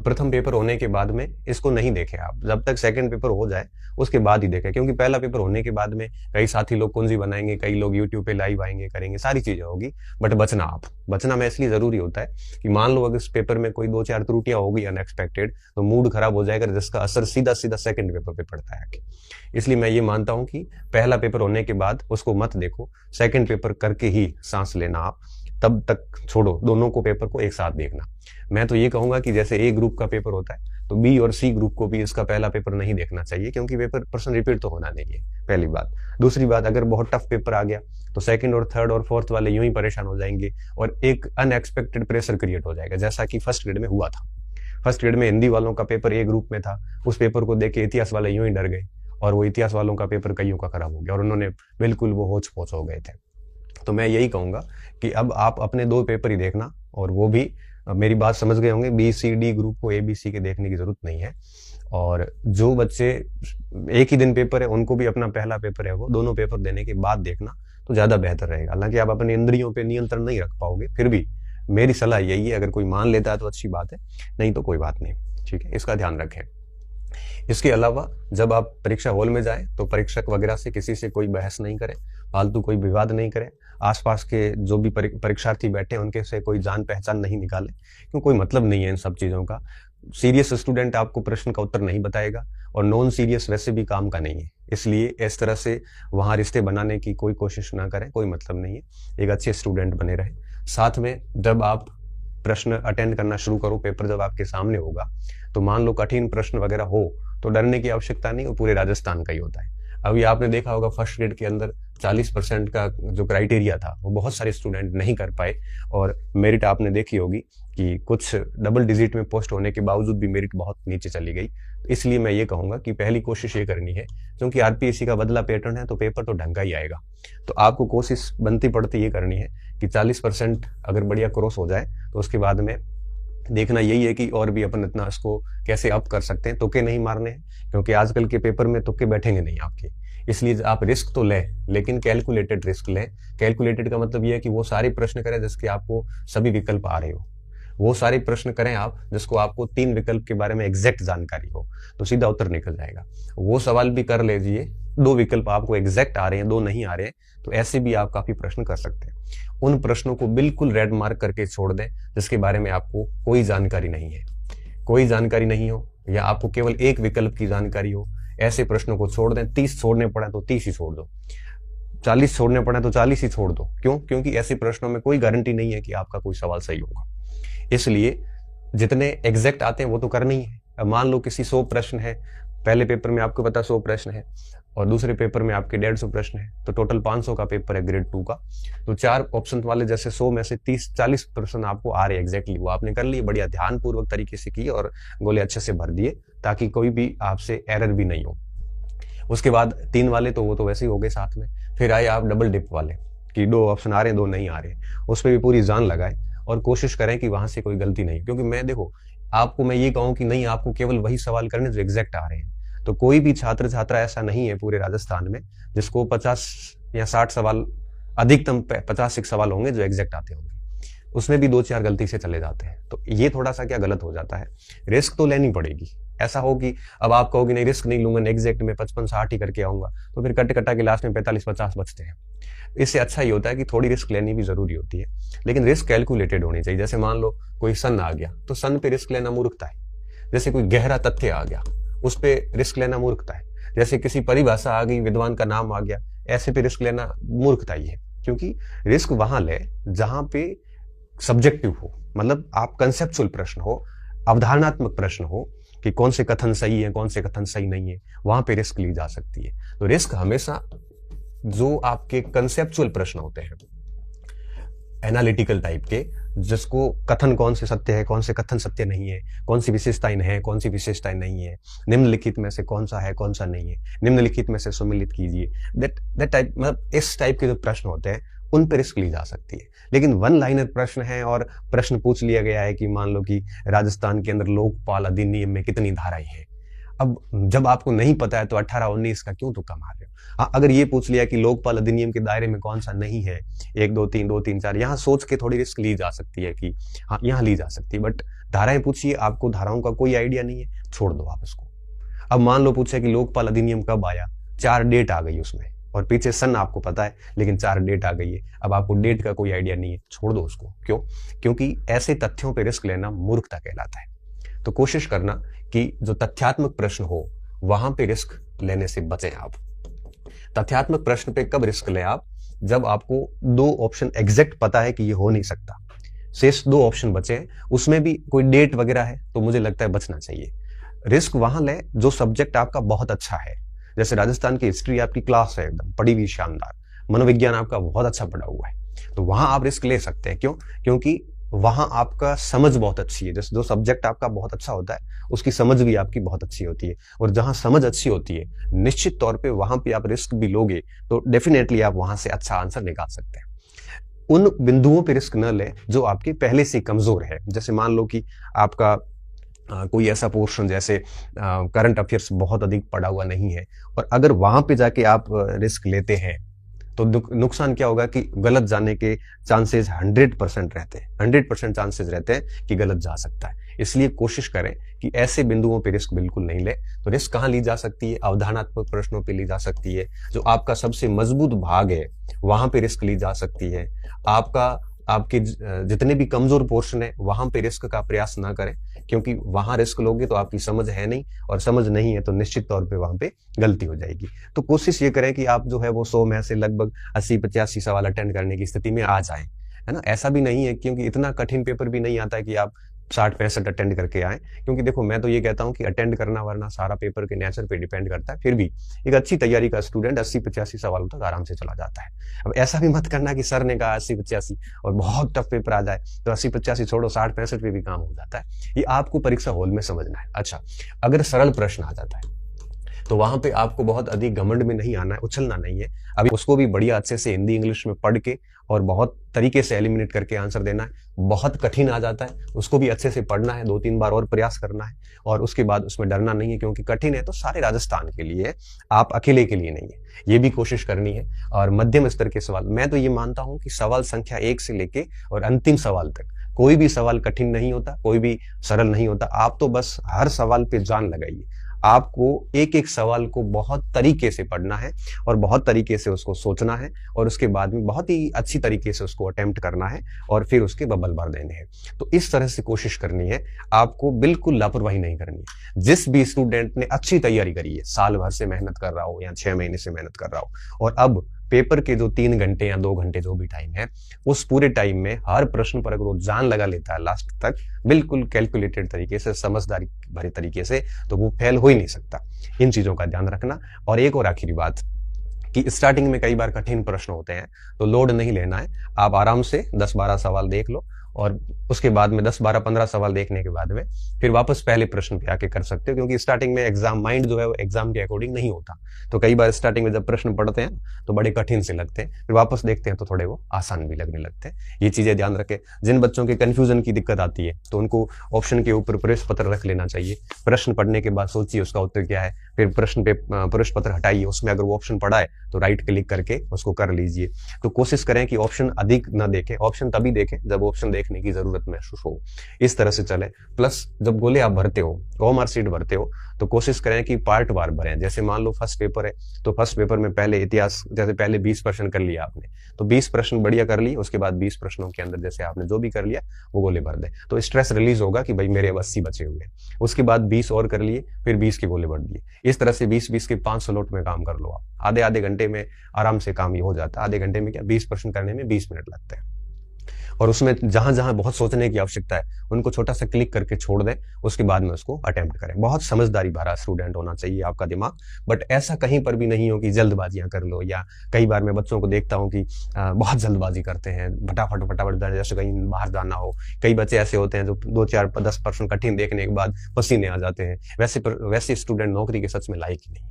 प्रथम पेपर होने के बाद में इसको नहीं देखें आप, जब तक सेकंड पेपर हो जाए उसके बाद ही देखें, क्योंकि पहला पेपर होने के बाद में कई साथी लोग कुंजी बनाएंगे, कई लोग यूट्यूब पे लाइव आएंगे, करेंगे, सारी चीजें होगी, बट बचना में इसलिए जरूरी होता है कि मान लो अगर इस पेपर में कोई 2-4 त्रुटियां होगी अनएक्सपेक्टेड, तो मूड खराब हो जाएगा, जिसका असर सीधा सीधा सेकंड पेपर पे पड़ता है। इसलिए मैं ये मानता हूं कि पहला पेपर होने के बाद उसको मत देखो, सेकंड पेपर करके ही सांस लेना आप, तब तक छोड़ो, दोनों को पेपर को एक साथ देखना। मैं तो ये कहूंगा कि जैसे ए ग्रुप का पेपर होता है तो बी और सी ग्रुप को भी इसका पहला पेपर नहीं देखना चाहिए, क्योंकि पेपर प्रश्न रिपीट तो होना नहीं है, पहली बात। दूसरी बात, अगर बहुत टफ पेपर आ गया तो सेकंड और थर्ड और फोर्थ वाले यूं ही परेशान हो जाएंगे और एक अनएक्सपेक्टेड प्रेशर क्रिएट हो जाएगा, जैसा कि फर्स्ट ग्रेड में हुआ था। फर्स्ट ग्रेड में हिंदी वालों का पेपर ए ग्रुप में था, उस पेपर को देख के इतिहास वाले यूं ही डर गए और वो इतिहास वालों का पेपर कईयों का खराब हो गया और उन्होंने बिल्कुल वो होच पोच हो गए थे। तो मैं यही कहूंगा कि अब आप अपने 2 पेपर ही देखना, और वो भी मेरी बात समझ गए होंगे, बी सी डी ग्रुप को ABC के देखने की जरूरत नहीं है। और जो बच्चे एक ही दिन पेपर है उनको भी अपना पहला पेपर है वो दोनों पेपर देने के बाद देखना तो ज्यादा बेहतर रहेगा। हालांकि आप अपने इंद्रियों पे नियंत्रण नहीं रख पाओगे, फिर भी मेरी सलाह यही है, अगर कोई मान लेता है तो अच्छी बात है, नहीं तो कोई बात नहीं, ठीक है, इसका ध्यान रखें। इसके अलावा जब आप परीक्षा हॉल में जाएं तो परीक्षक वगैरह से किसी से कोई बहस नहीं करें, फालतू कोई विवाद नहीं करें, आसपास के जो भी परीक्षार्थी बैठे हैं उनके से कोई जान पहचान नहीं निकाले, क्यों कोई मतलब नहीं है इन सब चीजों का। सीरियस स्टूडेंट आपको प्रश्न का उत्तर नहीं बताएगा और नॉन सीरियस वैसे भी काम का नहीं है, इसलिए इस तरह से वहां रिश्ते बनाने की कोई कोशिश ना करें, कोई मतलब नहीं है, एक अच्छे स्टूडेंट बने रहे। साथ में जब आप प्रश्न अटेंड करना शुरू करो, पेपर जब आपके सामने होगा, तो मान लो कठिन प्रश्न वगैरह हो तो डरने की आवश्यकता नहीं, वो पूरे राजस्थान का ही होता है। अभी आपने देखा होगा फर्स्ट ग्रेड के अंदर 40% का जो क्राइटेरिया था वो बहुत सारे स्टूडेंट नहीं कर पाए, और मेरिट आपने देखी होगी कि कुछ डबल डिजिट में पोस्ट होने के बावजूद भी मेरिट बहुत नीचे चली गई। इसलिए मैं ये कहूंगा कि पहली कोशिश ये करनी है, क्योंकि आरपीएससी का बदला पैटर्न है तो पेपर तो ढंग का ही आएगा, तो आपको कोशिश बनती पड़ती ये करनी है कि 40% अगर बढ़िया क्रॉस हो जाए तो उसके बाद में देखना यही है कि और भी अपन इतना इसको कैसे अप कर सकते हैं। तुक्के नहीं मारने हैं, क्योंकि आजकल के पेपर में तुक्के बैठेंगे नहीं आपके, इसलिए आप रिस्क तो लें, लेकिन कैलकुलेटेड रिस्क लें। कैलकुलेटेड का मतलब यह है कि वो सारे प्रश्न करें जिसके आपको सभी विकल्प आ रहे हो, वो सारे प्रश्न करें आप जिसको आपको 3 विकल्प के बारे में एग्जैक्ट जानकारी हो, तो सीधा उत्तर निकल जाएगा। वो सवाल भी कर लीजिए, 2 विकल्प आपको एग्जैक्ट आ रहे हैं, 2 नहीं आ रहे हैं, तो ऐसे भी आप काफी प्रश्न कर सकते हैं। उन प्रश्नों को बिल्कुल रेड मार्क करके छोड़ दें जिसके बारे में आपको कोई जानकारी नहीं है, कोई जानकारी नहीं हो, या आपको केवल एक विकल्प की जानकारी हो, ऐसे प्रश्नों को छोड़ दें। 30 छोड़ने पड़े तो 30 ही छोड़ दो, 40 छोड़ने पड़े तो 40 ही छोड़ दो। क्यों? क्योंकि ऐसे प्रश्नों में कोई गारंटी नहीं है कि आपका कोई सवाल सही होगा, इसलिए जितने एग्जैक्ट आते हैं वो तो करना ही है। अब मान लो किसी 100 प्रश्न है, पहले पेपर में आपको पता 100 प्रश्न है और दूसरे पेपर में आपके 150 प्रश्न है, तो टोटल 500 का पेपर है ग्रेड 2 का, तो 4 ऑप्शन वाले जैसे 100 में से 30-40 प्रश्न आपको आ रहे एग्जैक्टली, वो आपने कर लिए, बढ़िया ध्यानपूर्वक तरीके से किए और गोले अच्छे से भर दिए ताकि कोई भी आपसे एरर भी नहीं हो। उसके बाद 3 वाले तो वो तो वैसे ही हो गए साथ में, फिर आए आप डबल डिप वाले कि 2 ऑप्शन आ रहे हैं 2 नहीं आ रहे, उस पर भी पूरी जान लगाए और कोशिश करें कि वहां से कोई गलती नहीं। क्योंकि मैं देखो आपको मैं ये कहूं कि नहीं आपको केवल वही सवाल करने जो एग्जैक्ट आ रहे हैं, तो कोई भी छात्र छात्रा ऐसा नहीं है पूरे राजस्थान में जिसको 50 या 60 सवाल, अधिकतम 50 सवाल होंगे जो एग्जैक्ट आते होंगे, उसमें भी 2-4 गलती से चले जाते हैं, तो ये थोड़ा सा क्या गलत हो जाता है। रिस्क तो लेनी पड़ेगी, ऐसा हो कि अब आप कहोगे नहीं रिस्क नहीं लूंगा, एग्जैक्ट में 55-60 ही करके आऊंगा, तो फिर कट कटा के लास्ट में 45-50 बचते हैं। इससे अच्छा ही होता है कि थोड़ी रिस्क लेनी भी जरूरी होती है, लेकिन रिस्क कैलकुलेटेड होनी चाहिए। जैसे मान लो कोई सन आ गया तो सन पे रिस्क लेना मूर्खता है, जैसे कोई गहरा तथ्य आ गया उस पे रिस्क लेना मूर्खता है, जैसे किसी परिभाषा आ गई, विद्वान का नाम आ गया, ऐसे पे रिस्क लेना मूर्खता ही है। क्योंकि रिस्क वहां ले जहां पे सब्जेक्टिव हो, मतलब आप कंसेप्चुअल प्रश्न हो, अवधारणात्मक प्रश्न हो कि कौन से कथन सही है कौन से कथन सही नहीं है, वहां पे रिस्क ली जा सकती है। तो रिस्क हमेशा जो आपके कंसेप्चुअल प्रश्न होते हैं, एनालिटिकल टाइप के, जिसको कथन कौन से सत्य है कौन से कथन सत्य नहीं है, कौन सी विशेषताएं हैं कौन सी विशेषताएं नहीं है, निम्नलिखित में से कौन सा है कौन सा नहीं है, निम्नलिखित में से सुमेलित कीजिए, दैट टाइप, मतलब इस टाइप के जो प्रश्न होते हैं उन पर रिस्क ली जा सकती है। लेकिन 1 लाइनर प्रश्न है और प्रश्न पूछ लिया गया है कि मान लो कि राजस्थान के अंदर लोकपाल अधिनियम में कितनी धाराएं हैं, अब जब आपको नहीं पता है तो 18-19 का क्यों तुक्का मार रहे हो। हाँ, अगर ये पूछ लिया कि लोकपाल अधिनियम के दायरे में कौन सा नहीं है, 1 2 3 2 3 4, यहाँ सोच के थोड़ी रिस्क ली जा सकती है कि हाँ यहाँ ली जा सकती है, बट धाराएं पूछिए, आपको धाराओं का कोई आइडिया नहीं है, छोड़ दो आप इसको। अब मान लो पूछे कि लोकपाल अधिनियम कब आया, 4 डेट आ गई उसमें, और पीछे सन आपको पता है लेकिन 4 डेट आ गई है, अब आपको डेट का कोई आइडिया नहीं है, छोड़ दो उसको। क्यों? क्योंकि ऐसे तथ्यों पे रिस्क लेना मूर्खता कहलाता है। तो कोशिश करना कि जो तथ्यात्मक प्रश्न हो वहां पे रिस्क लेने से बचें आप। तथ्यात्मक प्रश्न पे कब रिस्क लें आप? जब आपको 2 ऑप्शन एग्जैक्ट पता है कि ये हो नहीं सकता, शेष 2 ऑप्शन बचे हैं, उसमें भी कोई डेट वगैरह है, तो मुझे लगता है बचना चाहिए। रिस्क वहां लें जो सब्जेक्ट आपका बहुत अच्छा है, जैसे राजस्थान की हिस्ट्री आपकी क्लास है, एकदम पढ़ी हुई शानदार, मनोविज्ञान आपका बहुत अच्छा पढ़ा हुआ है, तो वहां आप रिस्क ले सकते हैं। क्यों? क्योंकि वहां आपका समझ बहुत अच्छी है। जैसे जो सब्जेक्ट आपका बहुत अच्छा होता है उसकी समझ भी आपकी बहुत अच्छी होती है, और जहां समझ अच्छी होती है निश्चित तौर पे वहां पे आप रिस्क भी लोगे तो डेफिनेटली आप वहां से अच्छा आंसर निकाल सकते हैं। उन बिंदुओं पे रिस्क न लें जो आपके पहले से कमजोर है। जैसे मान लो कि आपका कोई ऐसा पोर्शन जैसे करंट अफेयर्स बहुत अधिक पढ़ा हुआ नहीं है, और अगर वहां पे जाके आप रिस्क लेते हैं तो नुकसान क्या होगा कि गलत जाने के चांसेस 100% रहते हैं, 100% चांसेस रहते हैं कि गलत जा सकता है। इसलिए कोशिश करें कि ऐसे बिंदुओं पे रिस्क बिल्कुल नहीं ले। तो रिस्क कहाँ ली जा सकती है? अवधारणात्मक प्रश्नों पे ली जा सकती है, जो आपका सबसे मजबूत भाग है वहां पे रिस्क ली जा सकती है। आपके जितने भी कमजोर पोर्शन है वहां पे रिस्क का प्रयास ना करें, क्योंकि वहां रिस्क लोगे तो आपकी समझ है नहीं, और समझ नहीं है तो निश्चित तौर पे वहां पे गलती हो जाएगी। तो कोशिश ये करें कि आप जो है वो 100 में से लगभग 80-85 सवाल अटेंड करने की स्थिति में आ जाएं, है ना। ऐसा भी नहीं है, क्योंकि इतना कठिन पेपर भी नहीं आता है कि आप 60-65 अटेंड करके आए, क्योंकि देखो मैं तो ये कहता हूं कि अटेंड करना वरना सारा पेपर के नेचर पे डिपेंड करता है। फिर भी एक अच्छी तैयारी का स्टूडेंट 80-85 सवालों तक आराम से चला जाता है। अब ऐसा भी मत करना कि सर ने कहा 80-85 और बहुत टफ पेपर आ जाए तो 80-85 छोड़ो 60-65 पे भी काम हो जाता है। ये आपको परीक्षा हॉल में समझना है। अच्छा, अगर सरल प्रश्न आ जाता है तो वहां पे आपको बहुत अधिक घमंड में नहीं आना है, उछलना नहीं है। अभी उसको भी बढ़िया अच्छे से हिंदी इंग्लिश में पढ़ के और बहुत तरीके से एलिमिनेट करके आंसर देना है। बहुत कठिन आ जाता है उसको भी अच्छे से पढ़ना है, 2-3 बार और प्रयास करना है, और उसके बाद उसमें डरना नहीं है, क्योंकि कठिन है तो सारे राजस्थान के लिए है, आप अकेले के लिए नहीं है। ये भी कोशिश करनी है। और मध्यम स्तर के सवाल, मैं तो ये मानता हूं कि सवाल संख्या 1 से लेके और अंतिम सवाल तक कोई भी सवाल कठिन नहीं होता, कोई भी सरल नहीं होता। आप तो बस हर सवाल पे जान लगाइए। आपको एक एक सवाल को बहुत तरीके से पढ़ना है और बहुत तरीके से उसको सोचना है, और उसके बाद में बहुत ही अच्छी तरीके से उसको अटेम्प्ट करना है, और फिर उसके बबल भर देने हैं। तो इस तरह से कोशिश करनी है, आपको बिल्कुल लापरवाही नहीं करनी है। जिस भी स्टूडेंट ने अच्छी तैयारी करी है, साल भर से मेहनत कर रहा हो या 6 महीने से मेहनत कर रहा हो, और अब पेपर के जो 3 घंटे या 2 घंटे जो भी टाइम है, उस पूरे टाइम में हर प्रश्न पर अगर वो जान लगा लेता है लास्ट तक, बिल्कुल कैलकुलेटेड तरीके से, समझदारी भरे तरीके से, तो वो फेल हो ही नहीं सकता। इन चीजों का ध्यान रखना। और एक और आखिरी बात कि स्टार्टिंग में कई बार कठिन प्रश्न होते हैं, तो लोड नहीं लेना है। आप आराम से 10-12 सवाल देख लो, और उसके बाद में 10-12-15 सवाल देखने के बाद में फिर वापस पहले प्रश्न पे आके कर सकते हो, क्योंकि स्टार्टिंग में एग्जाम माइंड जो है वो एग्जाम के अकॉर्डिंग नहीं होता। तो कई बार स्टार्टिंग में जब प्रश्न पढ़ते हैं तो बड़े कठिन से लगते हैं, फिर वापस देखते हैं तो थोड़े वो आसान भी लगने लगते हैं। ये चीजें ध्यान रखें। जिन बच्चों के कंफ्यूजन की दिक्कत आती है तो उनको ऑप्शन के ऊपर प्रश्न पत्र रख लेना चाहिए। प्रश्न पढ़ने के बाद सोचिए उसका उत्तर क्या है, फिर प्रश्न पे प्रश्न पत्र हटाइए, उसमें अगर वो ऑप्शन पढ़ा है तो राइट क्लिक करके उसको कर लीजिए। तो कोशिश करें कि ऑप्शन अधिक ना देखें, ऑप्शन तभी देखें जब ऑप्शन देखने की जरूरत महसूस हो। इस तरह से चले। प्लस जब गोले आप भरते हो, OMR शीट भरते हो, तो कोशिश करें कि पार्ट वार भरें। जैसे मान लो फर्स्ट पेपर है तो फर्स्ट पेपर में पहले इतिहास, जैसे पहले 20 प्रश्न कर लिया आपने, तो 20 प्रश्न बढ़िया कर लिए, उसके बाद 20 प्रश्नों के अंदर जैसे आपने जो भी कर लिया वो गोले भर दे, तो स्ट्रेस रिलीज होगा कि भाई मेरे 80 बचे हुए। उसके बाद 20 और कर लिए, फिर 20 के गोले भर दिए। इस तरह से 20-20 के 5 स्लॉट में काम कर लो आप। आधे घंटे में आराम से काम ये हो जाता है। आधे घंटे में क्या, 20 प्रश्न करने में 20 मिनट लगते हैं। और उसमें जहां जहां बहुत सोचने की आवश्यकता है उनको छोटा सा क्लिक करके छोड़ दें, उसके बाद में उसको अटेम्प्ट करें। बहुत समझदारी भरा स्टूडेंट होना चाहिए आपका दिमाग, बट ऐसा कहीं पर भी नहीं हो कि जल्दबाजियां कर लो। या कई बार मैं बच्चों को देखता हूं कि बहुत जल्दबाजी करते हैं, फटाफट जैसे कहीं बाहर जाना हो। कई बच्चे ऐसे होते हैं जो 2-4-10 प्रश्न कठिन देखने के बाद पसीने आ जाते हैं। वैसे स्टूडेंट नौकरी के सच में लायक ही नहीं।